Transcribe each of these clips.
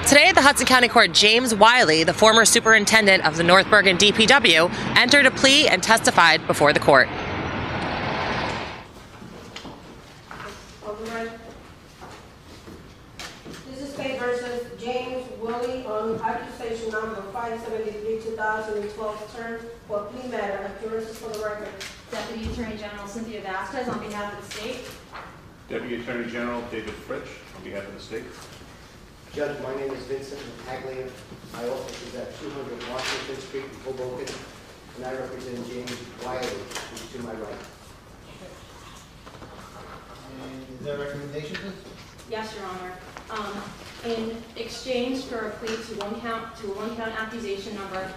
Today at the Hudson County Court, James Wiley, the former superintendent of the North Bergen DPW, entered a plea and testified before the court. This is Kay versus James Wiley on accusation number 573-2012 term for plea matter. Appearances for the record. Deputy Attorney General Cynthia Vasquez on behalf of the state. Deputy Attorney General David Fritsch on behalf of the state. Judge, my name is Vincent Paglia. My office is at 200 Washington Street in Hoboken, and I represent James Wiley, who's to my right. And is there a recommendation, please? Yes, Your Honor. In exchange for a plea to a one-count accusation number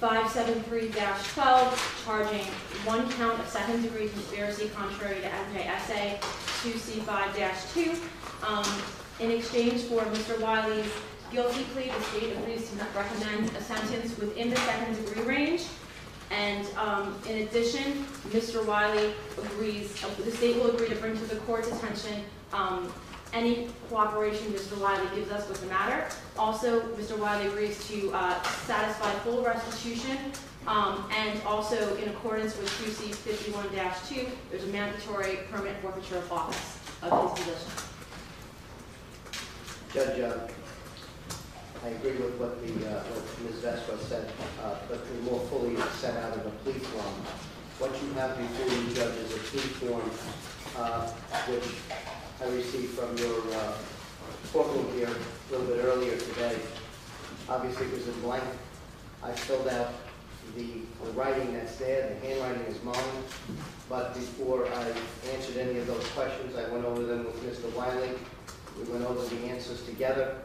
573-12, charging one count of second-degree conspiracy contrary to NJSA 2C5-2. In exchange for Mr. Wiley's guilty plea, the state agrees to recommend a sentence within the second-degree range. And in addition, Mr. Wiley agrees, the state will agree to bring to the court's attention any cooperation Mr. Wiley gives us with the matter. Also, Mr. Wiley agrees to satisfy full restitution, and also in accordance with 2C51-2, there's a mandatory permanent forfeiture of office of his position. Judge, I agree with what Ms. Vesco said, but to more fully set out in a plea form. What you have before you, Judge, is a plea form which I received from your courtroom here a little bit earlier today. Obviously, it was in blank. I filled out the writing that's there. The handwriting is mine. But before I answered any of those questions, I went over them with Mr. Wiley. We went over the answers together.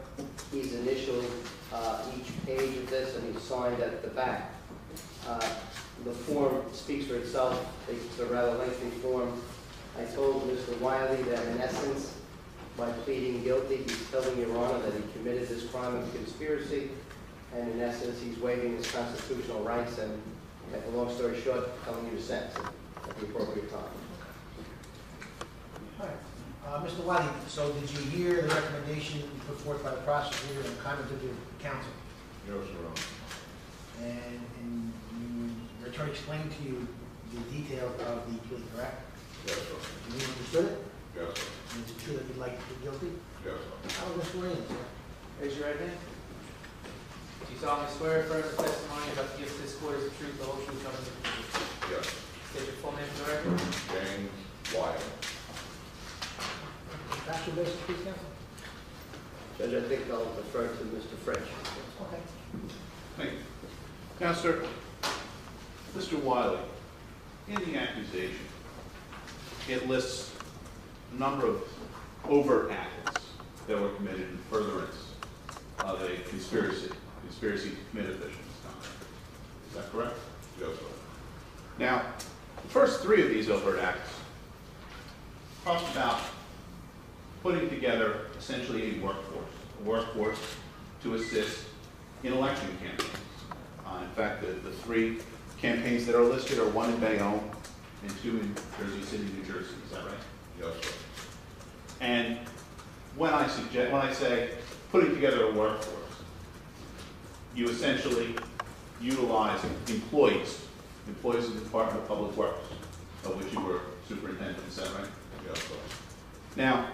He's initialed each page of this, and he's signed at the back. The form speaks for itself. It's a rather lengthy form. I told Mr. Wiley that in essence, by pleading guilty, he's telling Your Honor that he committed this crime of conspiracy, and in essence, he's waiving his constitutional rights, and to make a long story short, telling you to sentence him at the appropriate time. All right. Mr. Wiley, so did you hear the recommendation put forth by the prosecutor and comment of the counsel? Yes, Your Honor. And your attorney explained to you the details of the plea, correct? Yes, sir. You understood it? Yes, sir. And is it true that you'd like to plead guilty? Yes, sir. How was Mr. Williams, sir? Raise your right hand. Do you solemnly swear affirm the testimony about to give to this court is the truth, the whole truth, nothing but the truth? Yes. State your full name for the record. James Wiley. Factual basis, please, counsel? Judge, I think I'll defer to Mr. French. Okay. Thank you. Counselor, Mr. Wiley, in the accusation, it lists a number of overt acts that were committed in furtherance of a conspiracy to commit official misconduct. Is that correct? Yes, sir. Now, the first three of these overt acts talk about putting together essentially a workforce to assist in election campaigns. In fact, the three campaigns that are listed are one in Bayonne and two in Jersey City, New Jersey. Is that right? Yes, sir. And when I say putting together a workforce, you essentially utilize employees of the Department of Public Works, of which you were superintendent. Is that right? Yes, sir. Now,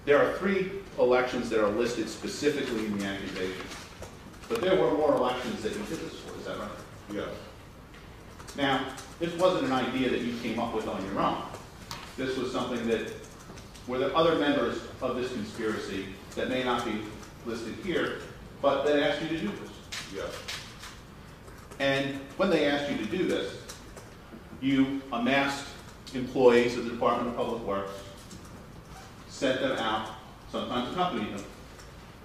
there are three elections that are listed specifically in the accusation, but there were more elections that you did this for. Is that right? Yes. Now, this wasn't an idea that you came up with on your own. This was something that were the other members of this conspiracy that may not be listed here, but that asked you to do this. Yes. And when they asked you to do this, you amassed employees of the Department of Public Works, sent them out, sometimes accompanied them,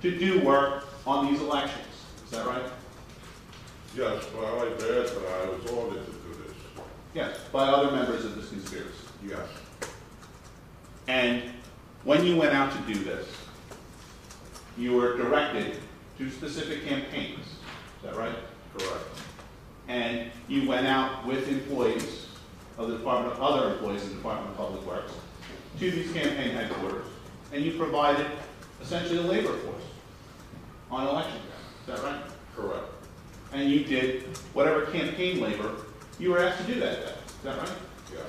to do work on these elections. Is that right? Yes, well, I like to add that I was ordered to do this. Yes, by other members of this conspiracy. Yes. And when you went out to do this, you were directed to specific campaigns. Is that right? Correct. And you went out with employees of the department, other employees of the Department of Public Works, to these campaign headquarters, and you provided essentially the labor force on election day. Is that right? Correct. And you did whatever campaign labor you were asked to do that day. Is that right? Yes.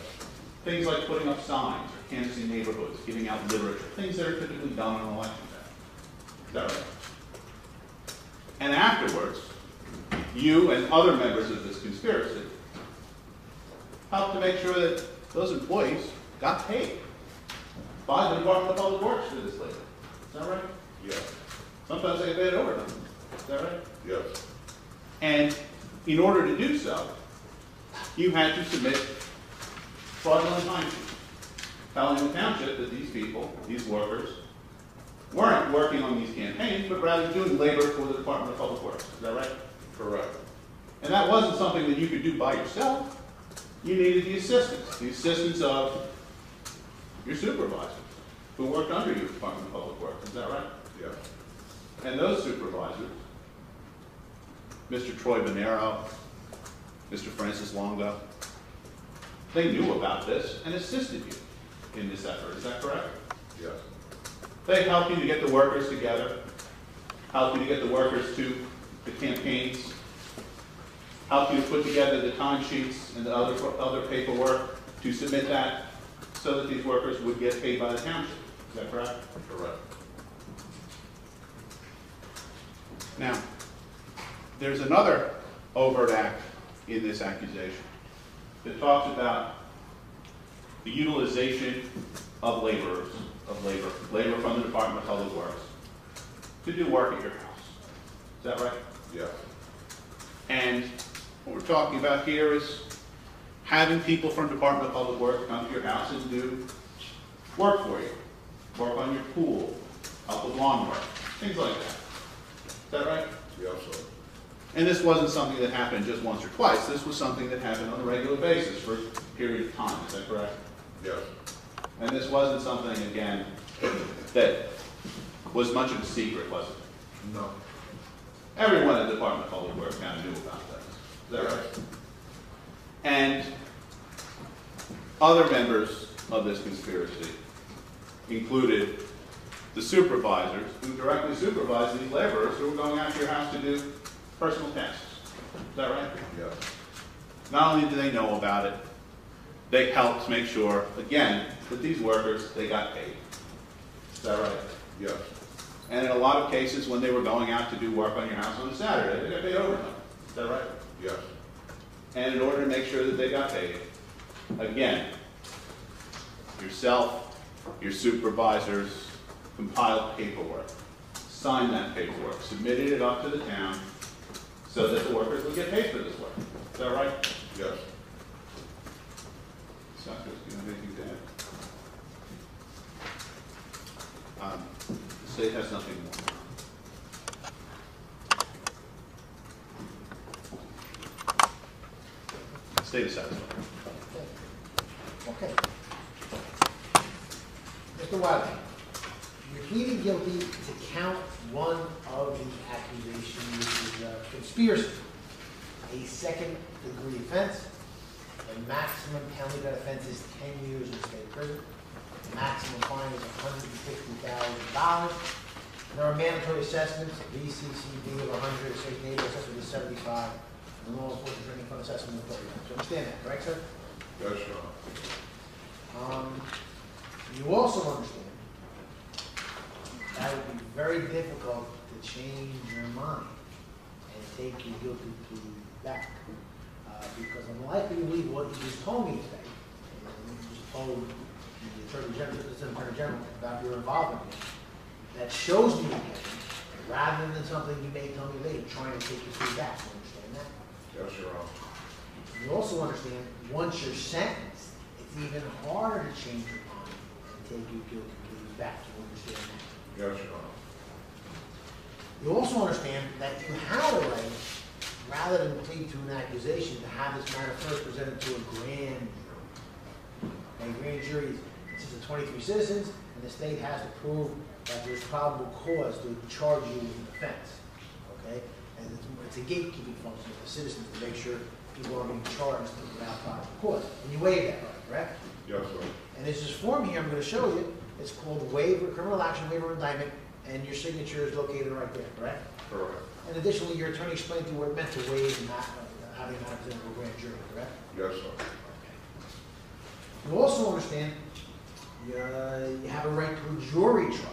Things like putting up signs or canvassing neighborhoods, giving out literature, things that are typically done on election day. Is that right? And afterwards, you and other members of this conspiracy helped to make sure that those employees got paid by the Department of Public Works for this labor. Is that right? Yes. Sometimes they paid overtime. Is that right? Yes. And in order to do so, you had to submit fraudulent timesheets, telling the township that these people, these workers, weren't working on these campaigns, but rather doing labor for the Department of Public Works. Is that right? Correct. And that wasn't something that you could do by yourself. You needed the assistance of your supervisors who worked under you at the Department of Public Works. Is that right? Yes. And those supervisors, Mr. Troy Bonero, Mr. Francis Longo, they knew about this and assisted you in this effort. Is that correct? Yes. They helped you to get the workers together, helped you to get the workers to the campaigns, helped you to put together the timesheets and the other paperwork to submit that so that these workers would get paid by the township. Is that correct? Correct. Now, there's another overt act in this accusation that talks about the utilization of laborers, labor from the Department of Public Works to do work at your house. Is that right? Yes. And what we're talking about here is having people from Department of Public Works come to your house and do work for you. Work on your pool, help with lawn work, things like that. Is that right? Yes, sir. And this wasn't something that happened just once or twice. This was something that happened on a regular basis for a period of time. Is that correct? Yes. And this wasn't something, again, that was much of a secret, was it? No. Everyone in the Department of Public Works kind of knew about this. Is that right? And other members of this conspiracy included the supervisors who directly supervised these laborers who were going out to your house to do personal tasks. Is that right? Yes. Not only did they know about it, they helped make sure, again, that these workers, they got paid. Is that right? Yes. And in a lot of cases, when they were going out to do work on your house on a Saturday, they got paid overtime. Is that right? Yes. And in order to make sure that they got paid, again, yourself, your supervisors compiled paperwork, signed that paperwork, submitted it up to the town so that the workers would get paid for this work. Is that right? Yes. Sasha, do you have anything to add? The state has nothing more. The state is satisfied. Okay. Mr. Wiley, you're pleading guilty to count one of the accusations, which is conspiracy, a second-degree offense. The maximum penalty of that offense is 10 years in state prison. The maximum fine is $150,000. There are mandatory assessments, VCCB of 100, state neighborhood assessment is 75, and law enforcement training fund assessment of 30. Do you understand that, correct, sir? Yes, sir. You also understand that it would be very difficult to change your mind and take your guilty plea back. Because I'm likely to believe what you just told me today, and you just told the Attorney General about your involvement in it, that shows me again, rather than something you may tell me later, trying to take your plea back. You understand that? Yes, Your Honor. You also understand, once you're sentenced, it's even harder to change your mind and take your guilty plea back. You understand that? Yes, Your Honor. You also understand that you have a right, rather than plead to an accusation, to have this matter first presented to a grand jury. A grand jury consists of 23 citizens, and the state has to prove that there's probable cause to charge you with an offense. Okay? And it's a gatekeeping function of the citizens to make sure people are being charged without probable cause. And you waive that right, correct? Yes, sir. And there's this form here I'm going to show you. It's called Waiver, Criminal Action Waiver Indictment and your signature is located right there, correct? Correct. And additionally, your attorney explained to you what it meant to waive and not, how they not present to a grand jury, correct? Yes, sir. You also understand you have a right to a jury trial,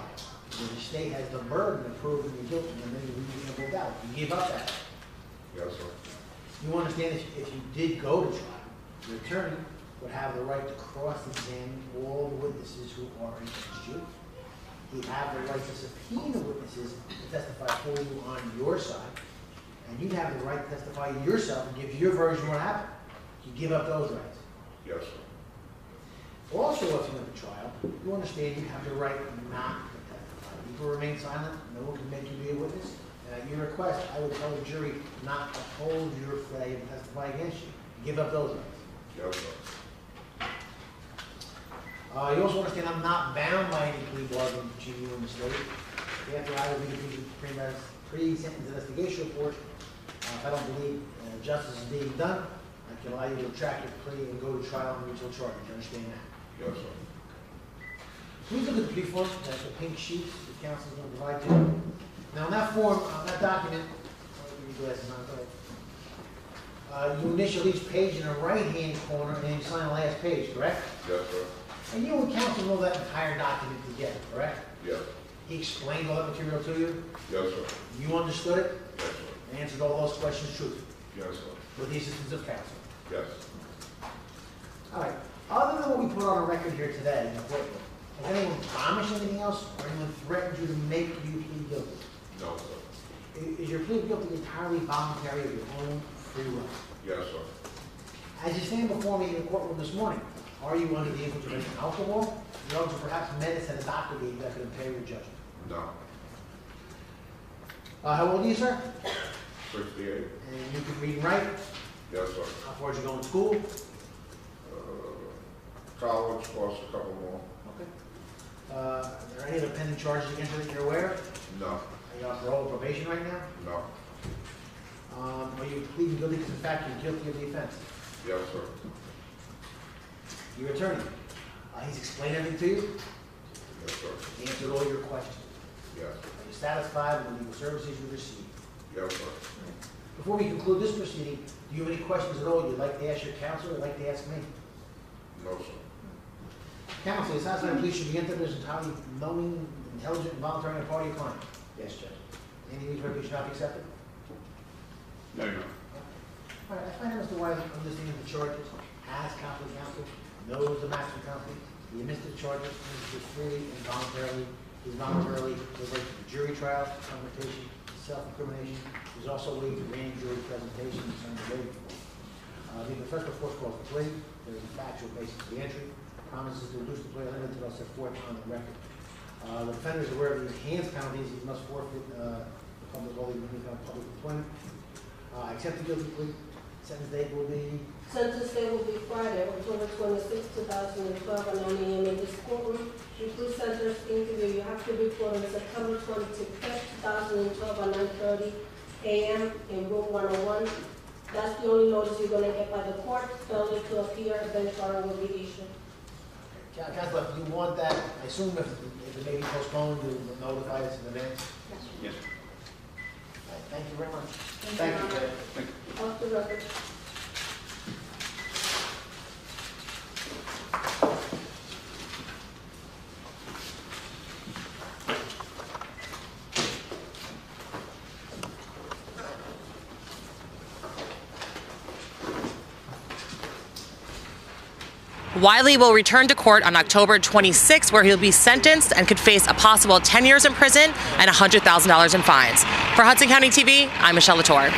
where the state has the burden of proving you guilty and then reasonable doubt. You give up that. Yes, sir. You understand if you did go to trial, your attorney would have the right to cross-examine all the witnesses who are against you. He'd have the right to subpoena witnesses to testify for you on your side, and you'd have the right to testify yourself and give your version of what happened. You give up those rights. Yes, sir. Also, if you went to trial, you understand you have the right not to testify. You can remain silent, no one can make you be a witness. And at your request, I would tell the jury not to hold your failure to testify against you. Give up those rights. Yes, sir. You also understand I'm not bound by any plea bargain between you and the state. After I review the pre-sentence investigation report, if I don't believe justice is being done, I can allow you to retract your plea and go to trial on mutual charges. You understand that? Yes, sir. Please look at the plea form, that's the pink sheet the council is going to provide to you. Now, on that form, on that document, I'll give you glasses on, go ahead. You initial each page in the right-hand corner, and then you sign the last page, correct? Yes, sir. And you and counsel know that entire document together, correct? Yes. He explained all that material to you? Yes, sir. You understood it? Yes, sir. And answered all those questions truthfully, Yes, sir. with the assistance of counsel. Yes. All right, other than what we put on the record here today in the courtroom, has anyone promised anything else, or anyone threatened you to make you plead guilty? No, sir. Is your plea guilty entirely voluntary of your own free will? Yes, sir. As you stand before me in the courtroom this morning, are you under the influence of any alcohol, drugs, or perhaps medicine a doctor gave you that could impair your judgment? No. How old are you, sir? 68. And you can read and write? Yes, sir. How far did you go in school? College costs a couple more. Okay. Are there any other pending charges against you that you're aware of? No. Are you on parole or probation right now? No. Are you pleading guilty because in fact you're guilty of the offense? Yes, sir. Your attorney, he's explained everything to you? Yes, sir. He answered all your questions. Yes. Are you satisfied with the legal services you received? Yes, sir. Before we conclude this proceeding, do you have any questions at all you'd like to ask your counsel or like to ask me? No, sir. Counsel, the Southside Police should be entered as entirely knowing, intelligent, and voluntary on the part of your client. Yes, Judge. Any reason why we should not be accepted? No, Your Honor. All right, I find that Mr. Wiley understands the charges, has competent counsel, knows the master counsel, he admits the charges, and is freely and voluntarily, related to the jury trial, confrontation, self-incrimination. He's also waived the grand jury presentation and signed the waiver form. The first report calls the plea. There is a factual basis for the entry. Promises to reduce the plea limit until set forth on the record. The defendant is aware of the enhanced penalties. He must forfeit the public employment. Accept the guilty plea. Sentence date will be Sentence date will be Friday, October 26, 2012, at 9 a.m. in this courtroom. The pre-sentence interview, you have to report on September 25th, 2012, at 9:30 a.m. in room 101. That's the only notice you're going to get by the court. Failure to appear, a bench warrant will be issued. Counsel, if you want that, I assume if it may be postponed, you'll notify us in advance. Yes. All right, thank you very much. Thank you. Thank you. Off the record. Wiley will return to court on October 26, where he'll be sentenced and could face a possible 10 years in prison and $100,000 in fines. For Hudson County TV, I'm Michelle Latour.